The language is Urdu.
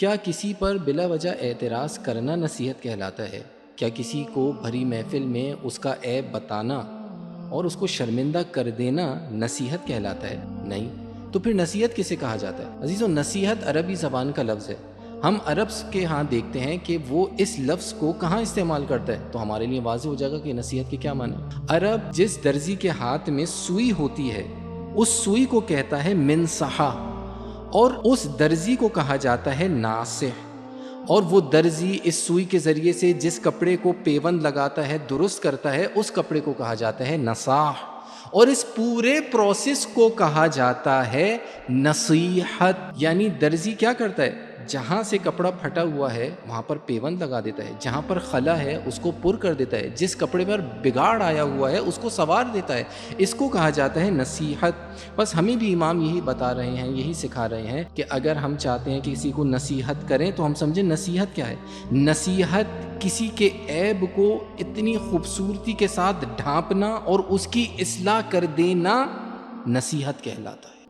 کیا کسی پر بلا وجہ اعتراض کرنا نصیحت کہلاتا ہے؟ کیا کسی کو بھری محفل میں اس کا عیب بتانا اور اس کو شرمندہ کر دینا نصیحت کہلاتا ہے؟ نہیں۔ تو پھر نصیحت کسے کہا جاتا ہے؟ عزیزو، نصیحت عربی زبان کا لفظ ہے۔ ہم عرب کے ہاں دیکھتے ہیں کہ وہ اس لفظ کو کہاں استعمال کرتا ہے، تو ہمارے لیے واضح ہو جائے گا کہ نصیحت کے کیا معنی ہے۔ عرب جس درزی کے ہاتھ میں سوئی ہوتی ہے اس سوئی کو کہتا ہے منصحہ، اور اس درزی کو کہا جاتا ہے ناصح، اور وہ درزی اس سوئی کے ذریعے سے جس کپڑے کو پیوند لگاتا ہے، درست کرتا ہے، اس کپڑے کو کہا جاتا ہے نصاح، اور اس پورے پروسیس کو کہا جاتا ہے نصیحت۔ یعنی درزی کیا کرتا ہے؟ جہاں سے کپڑا پھٹا ہوا ہے وہاں پر پیوند لگا دیتا ہے، جہاں پر خلا ہے اس کو پر کر دیتا ہے، جس کپڑے پر بگاڑ آیا ہوا ہے اس کو سنوار دیتا ہے، اس کو کہا جاتا ہے نصیحت۔ بس ہمیں بھی امام یہی بتا رہے ہیں، یہی سکھا رہے ہیں کہ اگر ہم چاہتے ہیں کہ کسی کو نصیحت کریں تو ہم سمجھیں نصیحت کیا ہے۔ نصیحت کسی کے عیب کو اتنی خوبصورتی کے ساتھ ڈھانپنا اور اس کی اصلاح کر دینا نصیحت کہلاتا ہے۔